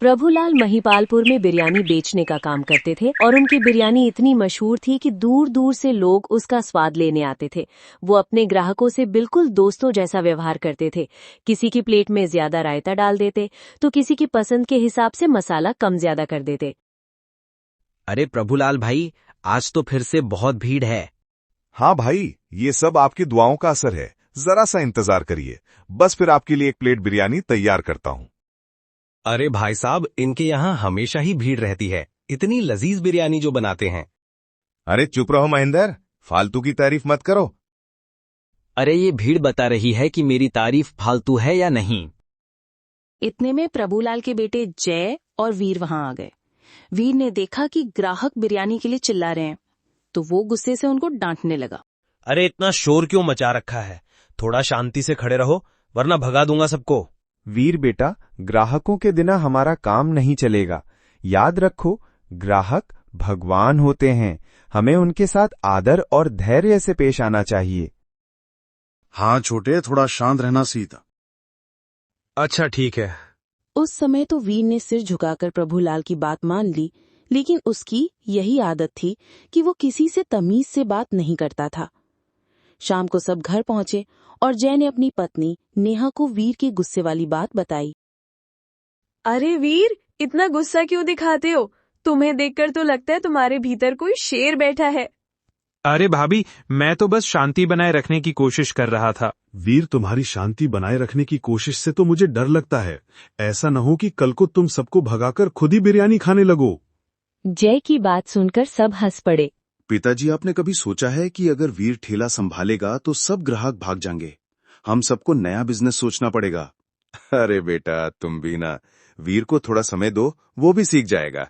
प्रभुलाल महिपालपुर में बिरयानी बेचने का काम करते थे और उनकी बिरयानी इतनी मशहूर थी कि दूर दूर से लोग उसका स्वाद लेने आते थे। वो अपने ग्राहकों से बिल्कुल दोस्तों जैसा व्यवहार करते थे। किसी की प्लेट में ज्यादा रायता डाल देते तो किसी की पसंद के हिसाब से मसाला कम ज्यादा कर देते। अरे प्रभुलाल भाई, आज तो फिर से बहुत भीड़ है। हाँ भाई, ये सब आपकी दुआओं का असर है। जरा सा इंतजार करिए, बस फिर आपके लिए एक प्लेट बिरयानी तैयार करता हूँ। अरे भाई साहब, इनके यहाँ हमेशा ही भीड़ रहती है। इतनी लजीज बिरयानी जो बनाते हैं। अरे चुप रहो महेंद्र, फालतू की तारीफ मत करो। अरे ये भीड़ बता रही है कि मेरी तारीफ फालतू है या नहीं। इतने में प्रभुलाल के बेटे जय और वीर वहां आ गए। वीर ने देखा कि ग्राहक बिरयानी के लिए चिल्ला रहे हैं, तो वो गुस्से से उनको डांटने लगा। अरे इतना शोर क्यों मचा रखा है? थोड़ा शांति से खड़े रहो, वरना भगा दूंगा सबको। वीर बेटा, ग्राहकों के बिना हमारा काम नहीं चलेगा। याद रखो, ग्राहक भगवान होते हैं। हमें उनके साथ आदर और धैर्य से पेश आना चाहिए। हाँ छोटे, थोड़ा शांत रहना सीता। अच्छा ठीक है। उस समय तो वीर ने सिर झुकाकर प्रभुलाल की बात मान ली, लेकिन उसकी यही आदत थी कि वो किसी से तमीज से बात नहीं करता था। शाम को सब घर पहुंचे और जय ने अपनी पत्नी नेहा को वीर की गुस्से वाली बात बताई। अरे वीर, इतना गुस्सा क्यों दिखाते हो? तुम्हें देखकर तो लगता है तुम्हारे भीतर कोई शेर बैठा है। अरे भाभी, मैं तो बस शांति बनाए रखने की कोशिश कर रहा था। वीर, तुम्हारी शांति बनाए रखने की कोशिश से तो मुझे डर लगता है। ऐसा न हो कि कल को तुम सबको भगाकर खुद ही बिरयानी खाने लगो। जय की बात सुनकर सब हंस पड़े। पिताजी, आपने कभी सोचा है कि अगर वीर ठेला संभालेगा तो सब ग्राहक भाग जाएंगे? हम सबको नया बिजनेस सोचना पड़ेगा। अरे बेटा, तुम भी ना, वीर को थोड़ा समय दो, वो भी सीख जाएगा।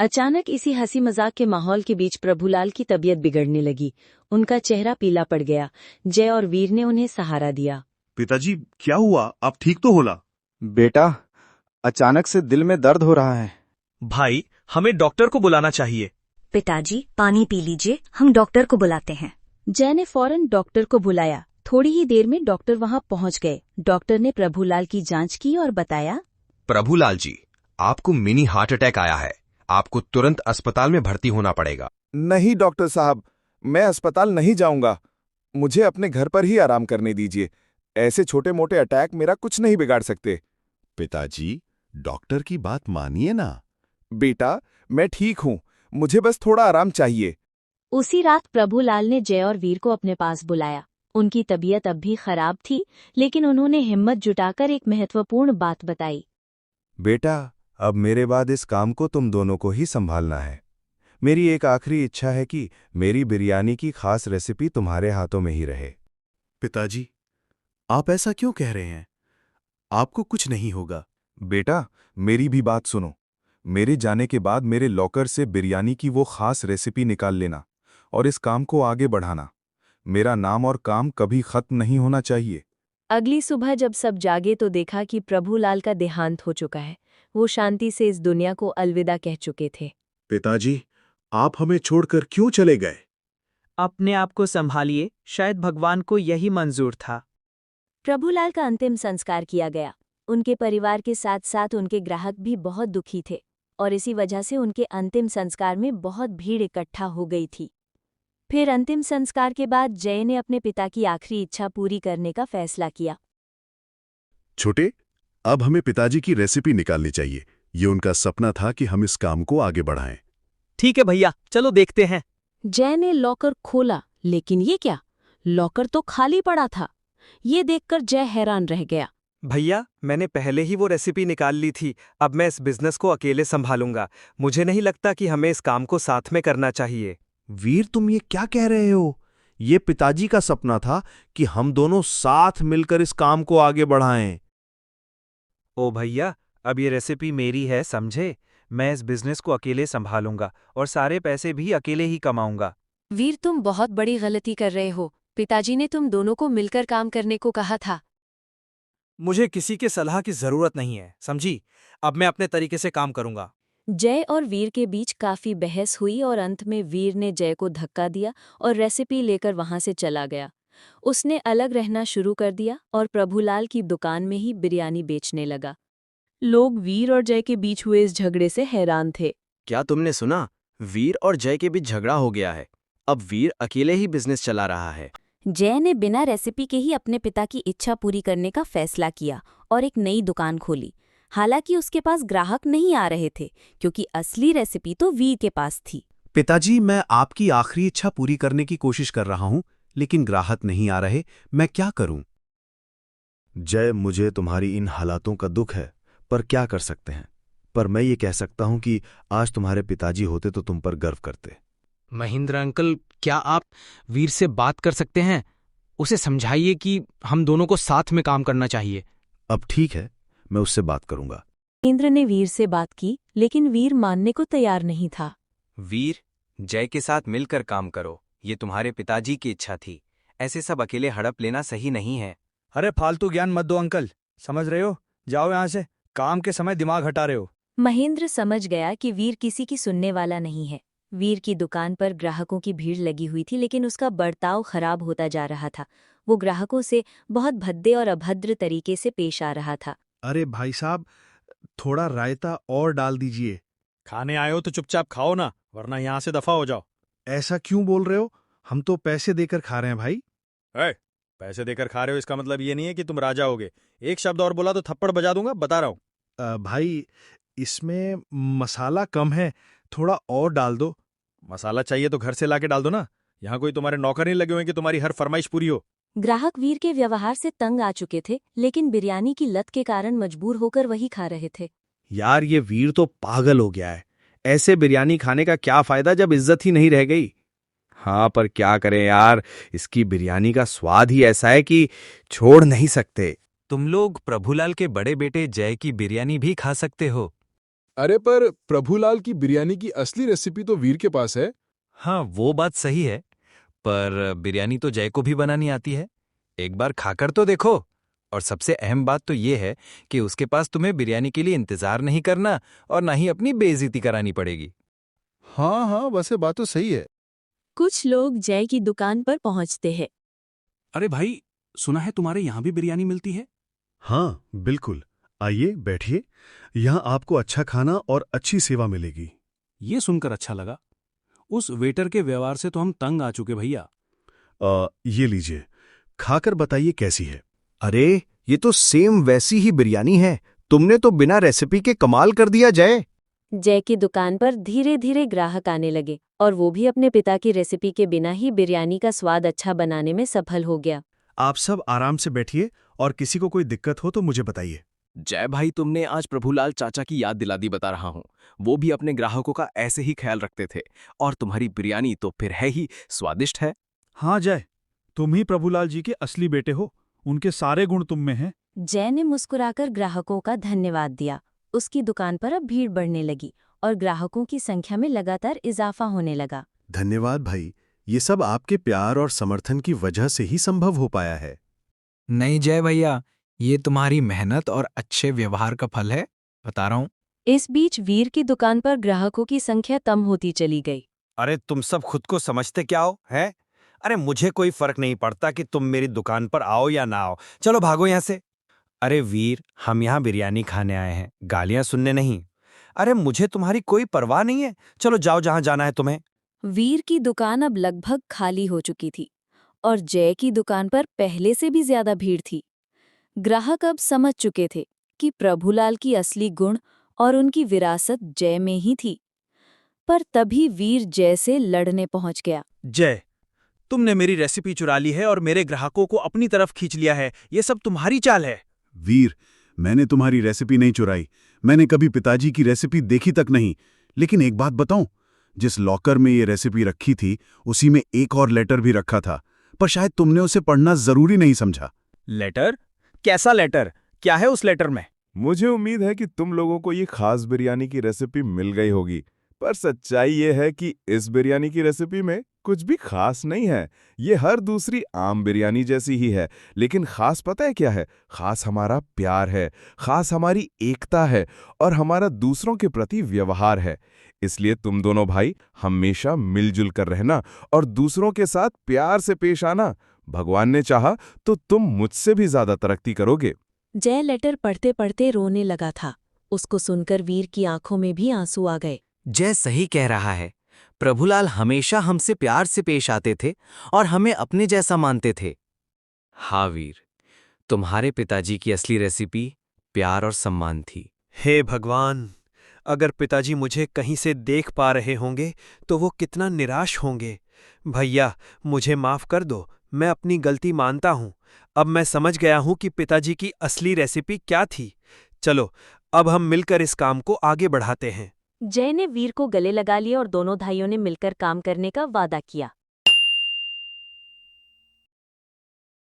अचानक इसी हंसी मजाक के माहौल के बीच प्रभुलाल की तबीयत बिगड़ने लगी। उनका चेहरा पीला पड़ गया। जय और वीर ने उन्हें सहारा दिया। पिताजी, क्या हुआ? आप ठीक तो होला? बेटा, अचानक से दिल में दर्द हो रहा है। भाई, हमें डॉक्टर को बुलाना चाहिए। पिताजी, पानी पी लीजिए, हम डॉक्टर को बुलाते हैं। जय ने फौरन डॉक्टर को बुलाया। थोड़ी ही देर में डॉक्टर वहां पहुंच गए। डॉक्टर ने प्रभुलाल की जांच की और बताया, प्रभुलाल जी, आपको मिनी हार्ट अटैक आया है। आपको तुरंत अस्पताल में भर्ती होना पड़ेगा। नहीं डॉक्टर साहब, मैं अस्पताल नहीं जाऊंगा। मुझे अपने घर पर ही आराम करने दीजिए। ऐसे छोटे मोटे अटैक मेरा कुछ नहीं बिगाड़ सकते। पिताजी, डॉक्टर की बात मानिए ना। बेटा, मैं ठीक हूँ, मुझे बस थोड़ा आराम चाहिए। उसी रात प्रभुलाल ने जय और वीर को अपने पास बुलाया। उनकी तबीयत अब भी खराब थी, लेकिन उन्होंने हिम्मत जुटाकर एक महत्वपूर्ण बात बताई। बेटा, अब मेरे बाद इस काम को तुम दोनों को ही संभालना है। मेरी एक आखिरी इच्छा है कि मेरी बिरयानी की खास रेसिपी तुम्हारे हाथों में ही रहे। पिताजी, आप ऐसा क्यों कह रहे हैं? आपको कुछ नहीं होगा। बेटा, मेरी भी बात सुनो। मेरे जाने के बाद मेरे लॉकर से बिरयानी की वो खास रेसिपी निकाल लेना और इस काम को आगे बढ़ाना। मेरा नाम और काम कभी खत्म नहीं होना चाहिए। अगली सुबह जब सब जागे तो देखा कि प्रभुलाल का देहांत हो चुका है। वो शांति से इस दुनिया को अलविदा कह चुके थे। पिताजी, आप हमें छोड़कर क्यों चले गए? अपने आप को संभालिए, शायद भगवान को यही मंजूर था। प्रभुलाल का अंतिम संस्कार किया गया। उनके परिवार के साथ साथ उनके ग्राहक भी बहुत दुखी थे और इसी वजह से उनके अंतिम संस्कार में बहुत भीड़ इकट्ठा हो गई थी। फिर अंतिम संस्कार के बाद जय ने अपने पिता की आखिरी इच्छा पूरी करने का फैसला किया। छोटे, अब हमें पिताजी की रेसिपी निकालनी चाहिए। ये उनका सपना था कि हम इस काम को आगे बढ़ाएं। ठीक है भैया, चलो देखते हैं। जय ने लॉकर खोला, लेकिन ये क्या, लॉकर तो खाली पड़ा था। ये देखकर जय हैरान रह गया। भैया, मैंने पहले ही वो रेसिपी निकाल ली थी। अब मैं इस बिजनेस को अकेले संभालूंगा। मुझे नहीं लगता कि हमें इस काम को साथ में करना चाहिए। वीर, तुम ये क्या कह रहे हो? ये पिताजी का सपना था कि हम दोनों साथ मिलकर इस काम को आगे बढ़ाएं। ओ भैया, अब ये रेसिपी मेरी है, समझे? मैं इस बिजनेस को अकेले संभालूंगा और सारे पैसे भी अकेले ही कमाऊंगा। वीर, तुम बहुत बड़ी गलती कर रहे हो। पिताजी ने तुम दोनों को मिलकर काम करने को कहा था। मुझे किसी के सलाह की जरूरत नहीं है, समझी? अब मैं अपने तरीके से काम करूंगा। जय और वीर के बीच काफी बहस हुई और अंत में वीर ने जय को धक्का दिया और रेसिपी लेकर वहां से चला गया। उसने अलग रहना शुरू कर दिया और प्रभुलाल की दुकान में ही बिरयानी बेचने लगा। लोग वीर और जय के बीच हुए इस झगड़े से हैरान थे। क्या तुमने सुना? वीर और जय के बीच झगड़ा हो गया है। अब वीर अकेले ही बिजनेस चला रहा है। जय ने बिना रेसिपी के ही अपने पिता की इच्छा पूरी करने का फैसला किया और एक नई दुकान खोली। हालांकि उसके पास ग्राहक नहीं आ रहे थे, क्योंकि असली रेसिपी तो वीर के पास थी। पिताजी, मैं आपकी आखिरी इच्छा पूरी करने की कोशिश कर रहा हूं, लेकिन ग्राहक नहीं आ रहे। मैं क्या करूं? जय, मुझे तुम्हारी इन हालातों का दुख है, पर क्या कर सकते हैं। पर मैं ये कह सकता हूं कि आज तुम्हारे पिताजी होते तो तुम पर गर्व करते। महेंद्र अंकल, क्या आप वीर से बात कर सकते हैं? उसे समझाइए कि हम दोनों को साथ में काम करना चाहिए। अब ठीक है, मैं उससे बात करूंगा। महेंद्र ने वीर से बात की, लेकिन वीर मानने को तैयार नहीं था। वीर, जय के साथ मिलकर काम करो। ये तुम्हारे पिताजी की इच्छा थी। ऐसे सब अकेले हड़प लेना सही नहीं है। अरे फालतू ज्ञान मत दो अंकल, समझ रहे हो? जाओ यहाँ से, काम के समय दिमाग हटा रहे हो। महेंद्र समझ गया कि वीर किसी की सुनने वाला नहीं है। वीर की दुकान पर ग्राहकों की भीड़ लगी हुई थी, लेकिन उसका बर्ताव खराब होता जा रहा था। वो ग्राहकों से बहुत भद्दे और अभद्र तरीके से पेश आ रहा था। अरे भाई साहब, थोड़ा रायता और डाल दीजिए। खाने आए हो तो चुपचाप खाओ ना, वरना यहाँ से दफा हो जाओ। ऐसा क्यों बोल रहे हो? हम तो पैसे देकर खा रहे हैं भाई। पैसे देकर खा रहे हो इसका मतलब ये नहीं है कि तुम राजा होगे। एक शब्द और बोला तो थप्पड़ बजा दूंगा, बता रहा हूँ। भाई, इसमें मसाला कम है, थोड़ा और डाल दो। मसाला चाहिए तो घर से लाके डाल दो ना। यहाँ कोई तुम्हारे नौकर नहीं लगे हुए कि तुम्हारी हर फरमाइश पूरी हो। ग्राहक वीर के व्यवहार से तंग आ चुके थे, लेकिन बिरयानी की लत के कारण मजबूर होकर वही खा रहे थे। यार, ये वीर तो पागल हो गया है। ऐसे बिरयानी खाने का क्या फायदा जब इज्जत ही नहीं रह गई। हाँ, पर क्या करें यार, इसकी बिरयानी का स्वाद ही ऐसा है कि छोड़ नहीं सकते। तुम लोग प्रभुलाल के बड़े बेटे जय की बिरयानी भी खा सकते हो। अरे पर प्रभुलाल की बिरयानी की असली रेसिपी तो वीर के पास है। हाँ, वो बात सही है, पर बिरयानी तो जय को भी बनानी आती है। एक बार खाकर तो देखो। और सबसे अहम बात तो ये है कि उसके पास तुम्हें बिरयानी के लिए इंतजार नहीं करना और ना ही अपनी बेइज्जती करानी पड़ेगी। हाँ हाँ, वैसे बात तो सही है। कुछ लोग जय की दुकान पर पहुंचते हैं। अरे भाई, सुना है तुम्हारे यहाँ भी बिरयानी मिलती है? हाँ बिल्कुल, आइए बैठिए। यहाँ आपको अच्छा खाना और अच्छी सेवा मिलेगी। ये सुनकर अच्छा लगा। उस वेटर के व्यवहार से तो हम तंग आ चुके भैया। ये लीजिए, खाकर बताइए कैसी है। अरे, ये तो सेम वैसी ही बिरयानी है। तुमने तो बिना रेसिपी के कमाल कर दिया जय। जय की दुकान पर धीरे धीरे ग्राहक आने लगे, और वो भी अपने पिता की रेसिपी के बिना ही बिरयानी का स्वाद अच्छा बनाने में सफल हो गया। आप सब आराम से बैठिए, और किसी को कोई दिक्कत हो तो मुझे बताइए। जय भाई, तुमने आज प्रभुलाल चाचा की याद दिला दी, बता रहा हूँ। वो भी अपने ग्राहकों का ऐसे ही ख्याल रखते थे, और तुम्हारी बिरयानी तो फिर है ही स्वादिष्ट है। हाँ जय, तुम ही प्रभुलाल जी के असली बेटे हो। उनके सारे गुण तुम में हैं। जय ने मुस्कुराकर ग्राहकों का धन्यवाद दिया। उसकी दुकान पर अब भीड़ बढ़ने लगी और ग्राहकों की संख्या में लगातार इजाफा होने लगा। धन्यवाद भाई, ये सब आपके प्यार और समर्थन की वजह से ही संभव हो पाया है। नहीं जय भैया, ये तुम्हारी मेहनत और अच्छे व्यवहार का फल है, बता रहा हूँ। इस बीच वीर की दुकान पर ग्राहकों की संख्या कम होती चली गई। अरे तुम सब खुद को समझते क्या हो, है? अरे मुझे कोई फर्क नहीं पड़ता कि तुम मेरी दुकान पर आओ या ना आओ। चलो भागो यहाँ से। अरे वीर, हम यहाँ बिरयानी खाने आए हैं, गालियां सुनने नहीं। अरे मुझे तुम्हारी कोई परवाह नहीं है। चलो जाओ जहां जाना है तुम्हें। वीर की दुकान अब लगभग खाली हो चुकी थी और जय की दुकान पर पहले से भी ज्यादा भीड़ थी। ग्राहक अब समझ चुके थे कि प्रभुलाल की असली गुण और उनकी विरासत जय में ही थी। पर तभी वीर जय से लड़ने पहुंच गया। जय, तुमने मेरी रेसिपी चुरा ली है और मेरे ग्राहकों को अपनी तरफ खींच लिया है। ये सब तुम्हारी चाल है। वीर, मैंने तुम्हारी रेसिपी नहीं चुराई। मैंने कभी पिताजी की रेसिपी देखी तक नहीं। लेकिन एक बात बताऊं, जिस लॉकर में ये रेसिपी रखी थी उसी में एक और लेटर भी रखा था, पर शायद तुमने उसे पढ़ना जरूरी नहीं समझा। लेटर? कैसा लेटर? क्या है उस लेटर में? मुझे उम्मीद है कि तुम लोगों को ये खास बिरयानी की रेसिपी मिल गई होगी, पर सच्चाई ये है कि इस बिरयानी की रेसिपी में कुछ भी खास नहीं है। ये हर दूसरी आम बिरयानी जैसी ही है, लेकिन खास पता है क्या है? खास हमारा प्यार है, खास हमारी एकता है और हमारा दूसरों के प्रति व्यवहार है। इसलिए तुम दोनों भाई हमेशा मिलजुल कर रहना और दूसरों के साथ प्यार से पेश आना। भगवान ने चाहा तो तुम मुझसे भी ज्यादा तरक्की करोगे। जय लेटर पढ़ते पढ़ते रोने लगा था। उसको सुनकर वीर की आंखों में भी आंसू आ गए। जय सही कह रहा है। प्रभुलाल हमेशा हमसे प्यार से पेश आते थे और हमें अपने जैसा मानते थे। हाँ वीर, तुम्हारे पिताजी की असली रेसिपी प्यार और सम्मान थी। हे भगवान, अगर पिताजी मुझे कहीं से देख पा रहे होंगे तो वो कितना निराश होंगे। भैया, मुझे माफ कर दो, मैं अपनी गलती मानता हूँ। अब मैं समझ गया हूँ कि पिताजी की असली रेसिपी क्या थी। चलो, अब हम मिलकर इस काम को आगे बढ़ाते हैं। जय ने वीर को गले लगा लिया और दोनों भाइयों ने मिलकर काम करने का वादा किया।